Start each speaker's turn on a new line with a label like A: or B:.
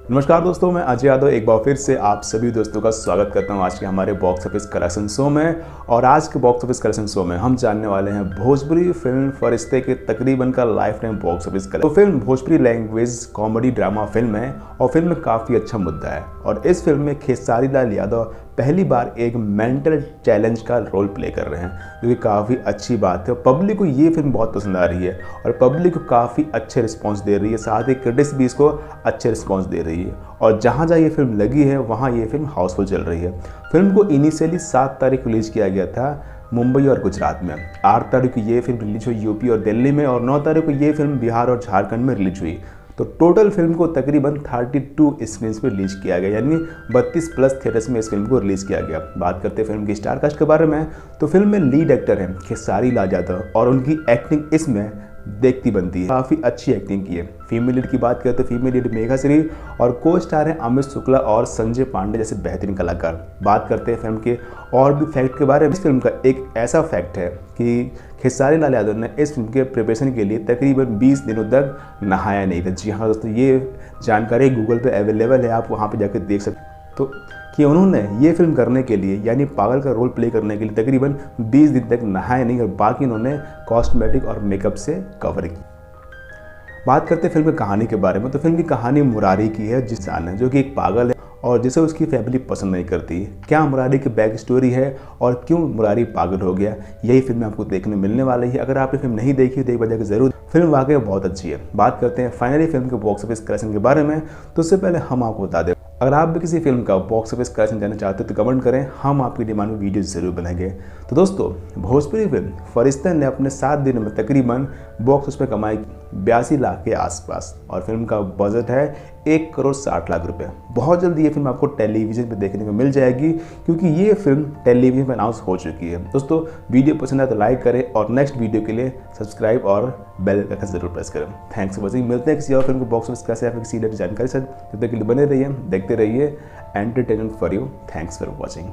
A: नमस्कार दोस्तों, मैं अजय यादव एक बार फिर से आप सभी दोस्तों का स्वागत करता हूं आज के हमारे बॉक्स ऑफिस कलेक्शन शो में। और आज के बॉक्स ऑफिस कलेक्शन शो में हम जानने वाले हैं भोजपुरी फिल्म फरिश्ते के तकरीबन का life time box office collection. तो film Bhojpuri language comedy drama film है और फिल्म में काफ़ी अच्छा मुद्दा है। और इस फिल्म में खेसारी लाल यादव पहली बार एक मेंटल चैलेंज का रोल प्ले कर रहे हैं, जो कि काफ़ी अच्छी बात है। पब्लिक को ये फिल्म बहुत पसंद आ रही है और पब्लिक को काफ़ी अच्छे रिस्पांस दे रही है, साथ ही क्रिटिक्स भी इसको अच्छे रिस्पांस दे रही है। और जहाँ जहाँ ये फिल्म लगी है वहाँ ये फिल्म हाउसफुल चल रही है। फिल्म को इनिशियली 7 तारीख को रिलीज किया गया था मुंबई और गुजरात में। 8 तारीख को ये फिल्म रिलीज हुई यूपी और दिल्ली में, और 9 तारीख को ये फिल्म बिहार और झारखंड में रिलीज हुई। तो टोटल फिल्म को तकरीबन 32 स्क्रीन पर रिलीज किया गया, यानी 32 प्लस थिएटर्स में इस फिल्म को रिलीज किया गया। बात करते हैं फिल्म की स्टार कास्ट के बारे में, तो फिल्म में लीड एक्टर हैं खेसारी लाल यादव और उनकी एक्टिंग इसमें देखती बनती है, काफ़ी अच्छी एक्टिंग की है। फीमेल लीड की बात करें तो फीमेल लीड मेघा श्री और को स्टार हैं अमित शुक्ला और संजय पांडे जैसे बेहतरीन कलाकार। बात करते हैं फिल्म के और भी फैक्ट के बारे में। इस फिल्म का एक ऐसा फैक्ट है कि खेसारी लाल यादव ने इस फिल्म के प्रिपरेशन के लिए तकरीबन 20 दिनों तक नहाया नहीं था। जी हाँ दोस्तों, ये जानकारी गूगल पे अवेलेबल है, आप वहाँ पे जाकर देख सकते। तो कि उन्होंने ये फिल्म करने के लिए, यानी पागल का रोल प्ले करने के लिए तकरीबन 20 दिन तक नहाए नहीं, और बाकी उन्होंने कॉस्मेटिक और मेकअप से कवर की। बात करते हैं फिल्म की कहानी के बारे में, तो फिल्म की कहानी मुरारी की है, जिसान है जो कि एक पागल है और जिसे उसकी फैमिली पसंद नहीं करती। क्या मुरारी की बैक स्टोरी है और क्यों मुरारी पागल हो गया, यही फिल्म में आपको देखने मिलने वाली है। अगर आपने फिल्म नहीं देखी तो एक बार जरूर, फिल्म वाकई बहुत अच्छी है। बात करते हैं फाइनली फिल्म के बॉक्स ऑफिस कलेक्शन के बारे में, तो उससे पहले हम आपको बता दें, अगर आप भी किसी फिल्म का बॉक्स ऑफिस कलेक्शन जानना चाहते हो तो कमेंट करें, हम आपकी डिमांड में वीडियो जरूर बनाएंगे। तो दोस्तों, भोजपुरी फिल्म फरिश्ते ने अपने 7 दिन में तकरीबन बॉक्स ऑफिस पर कमाई 82 लाख के आसपास, और फिल्म का बजट है 1 करोड़ 60 लाख रुपए। बहुत जल्दी ये फिल्म आपको टेलीविजन पर देखने को मिल जाएगी, क्योंकि ये फिल्म टेलीविजन पर अनाउंस हो चुकी है। दोस्तों, वीडियो पसंद आए तो लाइक करें और नेक्स्ट वीडियो के लिए सब्सक्राइब और बेल आइकन जरूर प्रेस करें। Thanks for watching. मिलते हैं किसी और फिल्म को बॉक्स ऑफिस कैसे या फिर किसी जानकारी से, तब तक के लिए बने रहिए, देखते रहिए entertainment for you. Thanks for watching.